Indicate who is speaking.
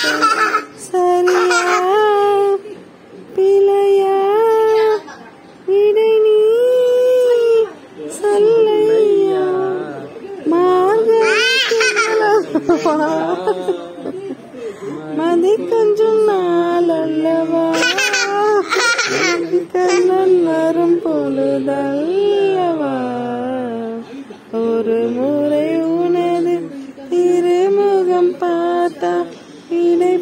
Speaker 1: சரியா பிழையா விடை நீ சொல்லையா மதி கொஞ்சம் நாள் அல்லவா கண்ணன் வரும் பொழுதல்லவா ஒரு முறை உனது திருமுகம் பார்த்தா விடை